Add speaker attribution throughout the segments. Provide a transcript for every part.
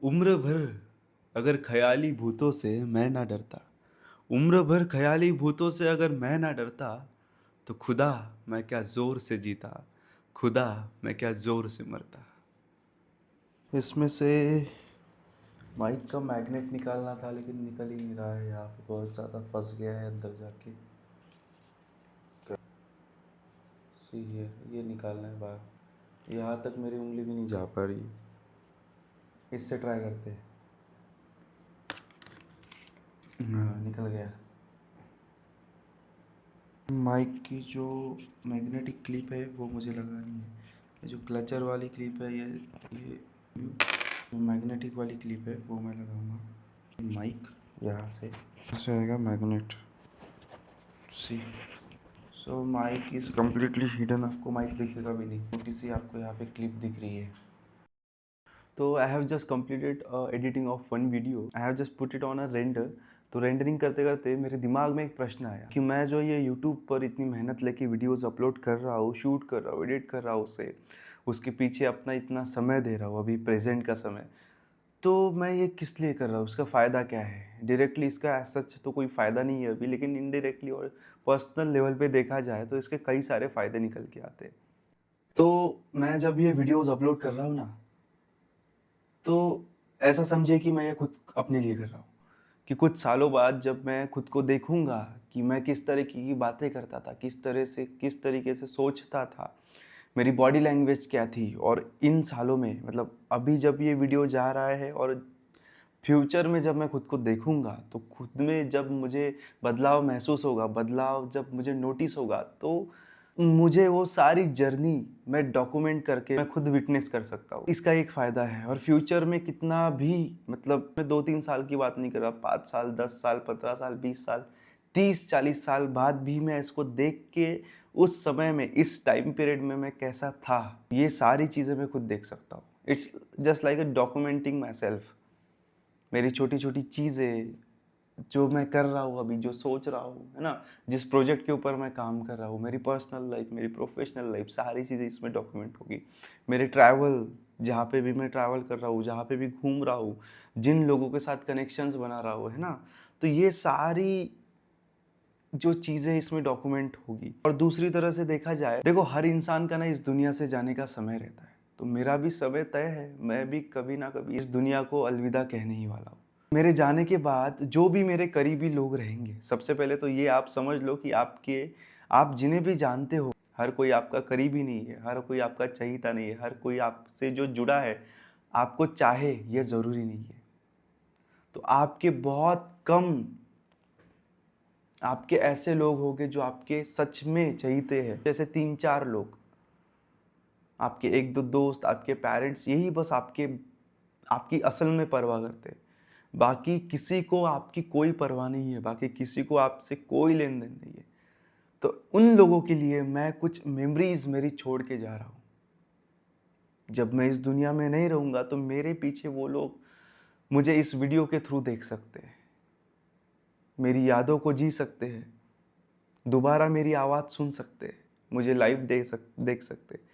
Speaker 1: उम्र भर अगर ख़याली भूतों से मैं ना डरता, उम्र भर ख़याली भूतों से अगर मैं ना डरता, तो खुदा मैं क्या ज़ोर से जीता, खुदा मैं क्या ज़ोर से मरता। इसमें से माइक का मैग्नेट निकालना था लेकिन निकल ही नहीं रहा है, यहाँ पे बहुत ज़्यादा फँस गया है अंदर जाके। सी ये निकालना है बाहर, यहाँ तक मेरी उंगली भी नहीं जा पा रही है। इससे ट्राई करते हैं। हाँ, निकल गया। माइक की जो मैग्नेटिक क्लिप है वो मुझे लगानी है। ये जो क्लचर वाली क्लिप है, ये जो मैग्नेटिक वाली क्लिप है वो मैं लगाऊंगा। माइक यहाँ से आएगा magnet. See so mic is completely hidden, आपको माइक दिखेगा भी नहीं, छोटी सी आपको यहाँ पे क्लिप दिख रही है। तो I have just completed editing of one video, I have just put it on a render. तो रेंडरिंग करते करते मेरे दिमाग में एक प्रश्न आया कि मैं जो ये यूट्यूब पर इतनी मेहनत लेके वीडियोस अपलोड कर रहा हूँ, शूट कर रहा हूँ, एडिट कर रहा हूँ, उसे उसके पीछे अपना इतना समय दे रहा हूँ, अभी प्रेजेंट का समय, तो मैं ये किस लिए कर रहा हूँ, उसका फ़ायदा क्या है। डायरेक्टली इसका सच तो कोई फ़ायदा नहीं है अभी, लेकिन इनडायरेक्टली और पर्सनल लेवल पे देखा जाए तो इसके कई सारे फ़ायदे निकल के आते हैं। तो मैं जब ये वीडियोस अपलोड कर रहा हूँ ना, तो ऐसा समझिए कि मैं ये खुद अपने लिए कर रहा हूँ, कि कुछ सालों बाद जब मैं खुद को देखूँगा कि मैं किस तरीके की बातें करता था, किस तरीके से सोचता था, मेरी बॉडी लैंग्वेज क्या थी, और इन सालों में मतलब अभी जब ये वीडियो जा रहा है और फ्यूचर में जब मैं खुद को देखूँगा, तो खुद में जब मुझे बदलाव महसूस होगा, बदलाव जब मुझे नोटिस होगा, तो मुझे वो सारी जर्नी मैं डॉक्यूमेंट करके मैं खुद विटनेस कर सकता हूँ। इसका एक फ़ायदा है। और फ्यूचर में कितना भी, मतलब मैं 2-3 साल की बात नहीं कर रहा, 5 साल, 10 साल, 15 साल, 20 साल, 30-40 साल बाद भी मैं इसको देख के उस समय में, इस टाइम पीरियड में मैं कैसा था, ये सारी चीज़ें मैं खुद देख सकता हूँ। It's just like a documenting my self. मेरी छोटी-छोटी चीज़ें, जो मैं कर रहा हूँ अभी, जो सोच रहा हूँ, है ना? जिस प्रोजेक्ट के ऊपर मैं काम कर रहा हूँ, मेरी पर्सनल लाइफ़, मेरी प्रोफ़ेशनल लाइफ़, सारी चीज़ें इसमें डॉक्यूमेंट होगी। मेरे ट्रैवल, जहाँ पे भी मैं ट्रैवल कर रहा हूँ, जहाँ पे भी घूम रहा हूँ, जिन लोगों के साथ कनेक्शंस बना रहा हूँ, है ना? तो ये सारी जो चीज़ें इसमें डॉक्यूमेंट होगी। और दूसरी तरह से देखा जाए, देखो हर इंसान का ना इस दुनिया से जाने का समय रहता है। तो मेरा भी समय तय है, मैं भी कभी ना कभी इस दुनिया को अलविदा कहने ही वाला हूँ। मेरे जाने के बाद जो भी मेरे करीबी लोग रहेंगे, सबसे पहले तो ये आप समझ लो कि आप जिन्हें भी जानते हो, हर कोई आपका करीबी नहीं है, हर कोई आपका चहीता नहीं है, हर कोई आपसे जो जुड़ा है, आपको चाहे ये ज़रूरी नहीं है। तो आपके बहुत कम, आपके ऐसे लोग होंगे जो आपके सच में चहीते हैं, जैसे 3-4 लोग, आपके 1-2 दोस्त, आपके पेरेंट्स, यही बस आपकी असल में परवाह करते हैं। बाकी किसी को आपकी कोई परवाह नहीं है, बाकी किसी को आपसे कोई लेन-देन नहीं है। तो उन लोगों के लिए मैं कुछ मेमोरीज़ मेरी छोड़ के जा रहा हूँ। जब मैं इस दुनिया में नहीं रहूँगा, तो मेरे पीछे वो लोग मुझे इस वीडियो के थ्रू देख सकते हैं, मेरी यादों को जी सकते हैं, दोबारा मेरी आवाज़ सुन सकते हैं, मुझे लाइव देख सकते हैं।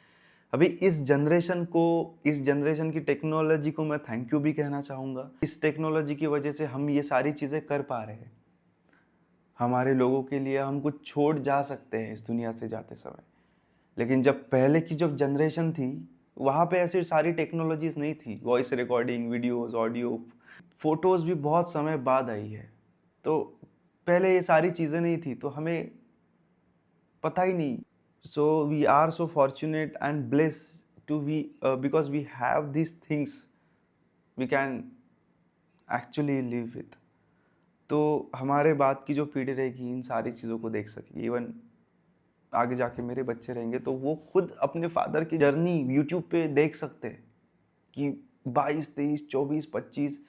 Speaker 1: अभी इस जनरेशन की टेक्नोलॉजी को मैं थैंक यू भी कहना चाहूँगा। इस टेक्नोलॉजी की वजह से हम ये सारी चीज़ें कर पा रहे हैं। हमारे लोगों के लिए हम कुछ छोड़ जा सकते हैं इस दुनिया से जाते समय। लेकिन जब पहले की जो जनरेशन थी, वहाँ पे ऐसी सारी टेक्नोलॉजीज़ नहीं थी। Voice recording, videos, audio, photos भी बहुत समय बाद आई है। तो पहले ये सारी चीज़ें नहीं थी, तो हमें पता ही नहीं। So we are so fortunate and blessed to be because we have these things we can actually live with. तो हमारे बाद की जो पीढ़ी रहेगी इन सारी चीज़ों को देख सकेगी। इवन आगे जाके मेरे बच्चे रहेंगे तो वो खुद अपने फादर की जर्नी यूट्यूब पे देख सकते हैं कि 22, 23, 24, 25,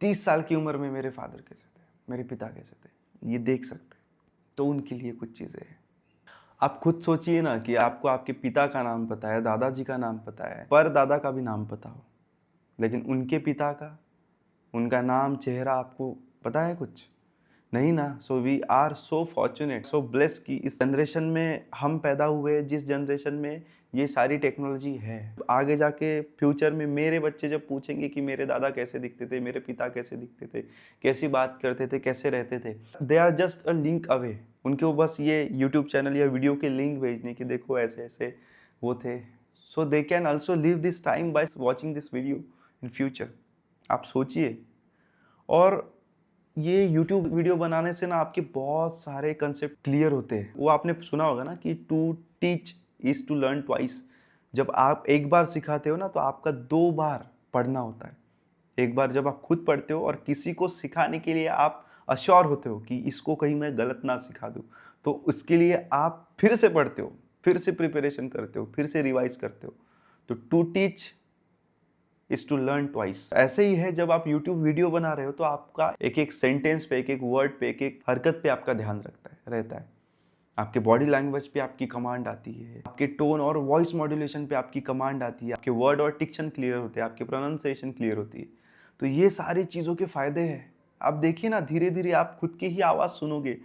Speaker 1: 30 साल की उम्र में मेरे फादर कैसे थे, मेरे पिता कैसे थे, ये देख सकते हैं। तो उनके लिए कुछ चीज़ें हैं। आप खुद सोचिए ना कि आपको आपके पिता का नाम पता है, दादाजी का नाम पता है, परदादा का भी नाम पता हो, लेकिन उनके पिता का, उनका नाम, चेहरा आपको पता है कुछ? नहीं ना। So we are so fortunate, so blessed कि इस जनरेशन में हम पैदा हुए, जिस जनरेशन में ये सारी टेक्नोलॉजी है। आगे जाके फ्यूचर में मेरे बच्चे जब पूछेंगे कि मेरे दादा कैसे दिखते थे, मेरे पिता कैसे दिखते थे, कैसी बात करते थे, कैसे रहते थे, they are just a link away. उनको बस ये यूट्यूब चैनल या वीडियो के लिंक भेजने की, देखो ऐसे ऐसे वो थे। So they can also live this time by watching this video in future. आप सोचिए। और ये यूट्यूब वीडियो बनाने से ना आपके बहुत सारे कंसेप्ट क्लियर होते हैं। वो आपने सुना होगा ना कि to teach is to learn twice. जब आप एक बार सिखाते हो ना तो आपका 2 बार पढ़ना होता है। एक बार जब आप खुद पढ़ते हो और किसी को सिखाने के लिए आप अश्योर होते हो कि इसको कहीं मैं गलत ना सिखा दूँ, तो उसके लिए आप फिर से पढ़ते हो, फिर से प्रिपरेशन करते हो, फिर से रिवाइज करते हो। तो to teach is to learn twice. ऐसे ही है, जब आप यूट्यूब वीडियो बना रहे हो तो आपका एक एक सेंटेंस पे, एक एक वर्ड पे, एक एक हरकत पे आपका ध्यान रहता है। आपके बॉडी लैंग्वेज पे आपकी कमांड आती है, आपके टोन और वॉइस मॉड्यूलेशन पे आपकी कमांड आती है, आपके वर्ड और डिक्शन क्लियर होते हैं, आपके प्रोनाउंसिएशन क्लियर होती है। तो ये सारी चीज़ों के फायदे हैं। आप देखिए ना, धीरे धीरे आप खुद की ही आवाज़ सुनोगे,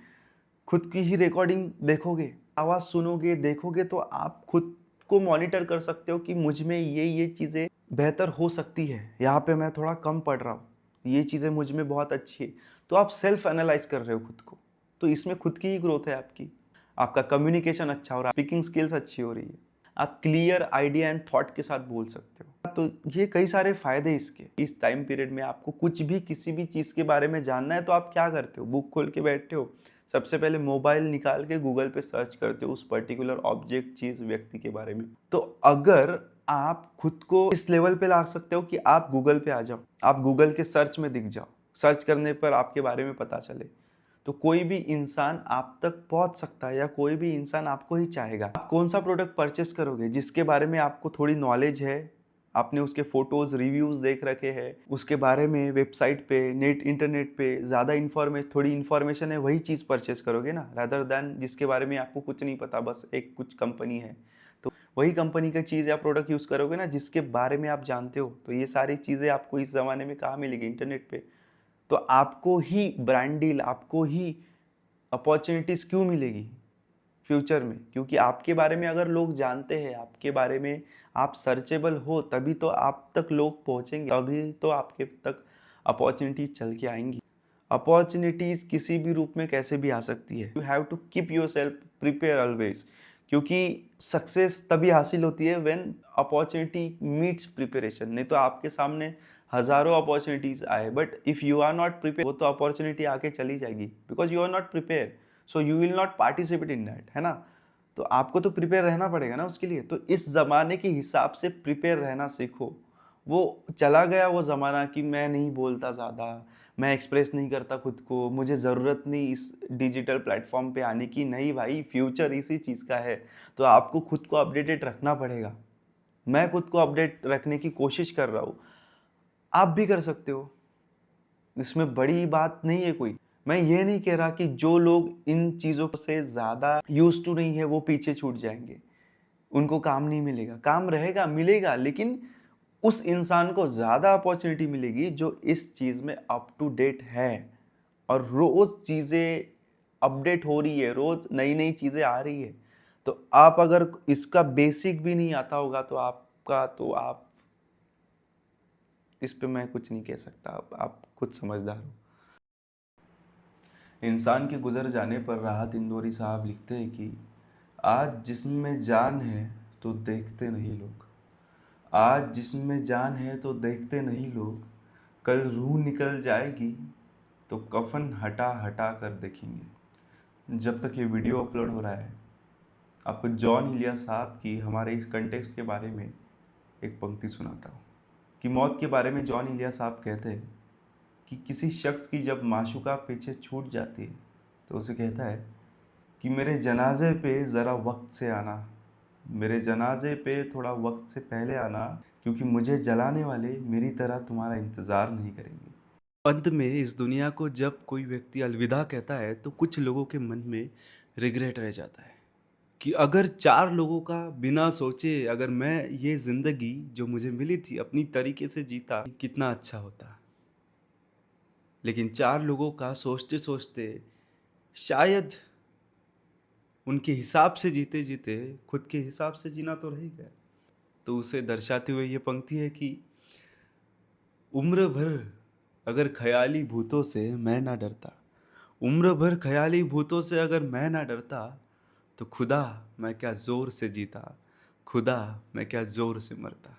Speaker 1: खुद की ही रिकॉर्डिंग देखोगे, आवाज़ सुनोगे, देखोगे, तो आप खुद को मॉनिटर कर सकते हो कि मुझ में ये चीज़ें बेहतर हो सकती है, यहाँ पे मैं थोड़ा कम पढ़ रहा हूँ, ये चीज़ें मुझ में बहुत अच्छी है। तो आप सेल्फ एनालाइज कर रहे हो खुद को, तो इसमें खुद की ही ग्रोथ है आपकी। आपका कम्युनिकेशन अच्छा हो रहा है, स्पीकिंग स्किल्स अच्छी हो रही है, आप क्लियर आइडिया एंड थॉट के साथ बोल सकते हो। तो ये कई सारे फायदे इसके। इस टाइम पीरियड में आपको कुछ भी किसी भी चीज़ के बारे में जानना है तो आप क्या करते हो? बुक खोल के बैठते हो, सबसे पहले मोबाइल निकाल के गूगल पे सर्च करते हो उस पर्टिकुलर ऑब्जेक्ट, चीज़, व्यक्ति के बारे में। तो अगर आप खुद को इस लेवल पे ला सकते हो कि आप गूगल पे आ जाओ, आप गूगल के सर्च में दिख जाओ, सर्च करने पर आपके बारे में पता चले, तो कोई भी इंसान आप तक पहुंच सकता है, या कोई भी इंसान आपको ही चाहेगा। आप कौन सा प्रोडक्ट परचेस करोगे? जिसके बारे में आपको थोड़ी नॉलेज है, आपने उसके फोटोज, रिव्यूज़ देख रखे हैं, उसके बारे में वेबसाइट पे, इंटरनेट पे ज़्यादा थोड़ी इन्फॉर्मेशन है, वही चीज़ परचेस करोगे ना, रादर दैन जिसके बारे में आपको कुछ नहीं पता, बस एक कुछ कंपनी है तो वही कंपनी का चीज़ या प्रोडक्ट यूज़ करोगे ना जिसके बारे में आप जानते हो। तो ये सारी चीज़ें आपको इस ज़माने में कहाँ मिलेगी? इंटरनेट पे। तो आपको ही ब्रांड डील, आपको ही अपॉर्चुनिटीज़ क्यों मिलेगी फ्यूचर में? क्योंकि आपके बारे में अगर लोग जानते हैं, आपके बारे में आप सर्चेबल हो, तभी तो आप तक लोग पहुंचेंगे, तभी तो आपके तक अपॉर्चुनिटीज चल के आएंगी। अपॉर्चुनिटीज़ किसी भी रूप में कैसे भी आ सकती है। You have to keep yourself prepare always, क्योंकि सक्सेस तभी हासिल होती है व्हेन अपॉर्चुनिटी मीट्स प्रिपरेशन। नहीं तो आपके सामने हज़ारों अपॉर्चुनिटीज़ आए, but if you are not prepare, वो तो अपॉर्चुनिटी आके चली जाएगी, because you are not prepare, so you will not participate in that, है ना। तो आपको तो प्रिपेयर रहना पड़ेगा ना उसके लिए। तो इस ज़माने के हिसाब से प्रिपेयर रहना सीखो। वो चला गया वो ज़माना कि मैं नहीं बोलता ज़्यादा, मैं एक्सप्रेस नहीं करता खुद को, मुझे ज़रूरत नहीं इस डिजिटल प्लेटफॉर्म पे आने की। नहीं भाई, फ्यूचर इसी चीज़ का है, तो आपको खुद को अपडेटेड रखना पड़ेगा। मैं खुद को अपडेट रखने की कोशिश कर रहा हूँ, आप भी कर सकते हो, इसमें बड़ी बात नहीं है कोई। मैं ये नहीं कह रहा कि जो लोग इन चीज़ों से ज़्यादा यूज टू नहीं है वो पीछे छूट जाएंगे, उनको काम नहीं मिलेगा। काम रहेगा, मिलेगा, लेकिन उस इंसान को ज़्यादा अपॉर्चुनिटी मिलेगी जो इस चीज़ में अप टू डेट है, और रोज़ चीज़ें अपडेट हो रही है, रोज़ नई नई चीज़ें आ रही है। तो आप अगर इसका बेसिक भी नहीं आता होगा तो आप इस पे मैं कुछ नहीं कह सकता। आप खुद समझदार हो। इंसान के गुजर जाने पर राहत इंदौरी साहब लिखते हैं कि आज जिस्म में जान है तो देखते नहीं लोग, आज जिस्म में जान है तो देखते नहीं लोग, कल रूह निकल जाएगी तो कफन हटा हटा कर देखेंगे। जब तक ये वीडियो अपलोड हो रहा है, आपको जॉन इलिया साहब की हमारे इस कंटेक्स्ट के बारे में एक पंक्ति सुनाता हूँ कि मौत के बारे में जॉन इलिया साहब कहते हैं कि किसी शख्स की जब माशूका पीछे छूट जाती है तो उसे कहता है कि मेरे जनाजे पे ज़रा वक्त से आना, मेरे जनाजे पे थोड़ा वक्त से पहले आना, क्योंकि मुझे जलाने वाले मेरी तरह तुम्हारा इंतज़ार नहीं करेंगे। अंत में इस दुनिया को जब कोई व्यक्ति अलविदा कहता है तो कुछ लोगों के मन में रिग्रेट रह जाता है कि अगर 4 लोगों का बिना सोचे अगर मैं ये ज़िंदगी जो मुझे मिली थी अपनी तरीके से जीता, कितना अच्छा होता। लेकिन 4 लोगों का सोचते सोचते शायद
Speaker 2: उनके हिसाब से जीते जीते खुद के हिसाब से जीना तो रह ही गया। तो उसे दर्शाते हुए ये पंक्ति है कि उम्र भर अगर ख्याली भूतों से मैं ना डरता, उम्र भर ख्याली भूतों से अगर मैं ना डरता, तो खुदा मैं क्या जोर से जीता, खुदा मैं क्या जोर से मरता।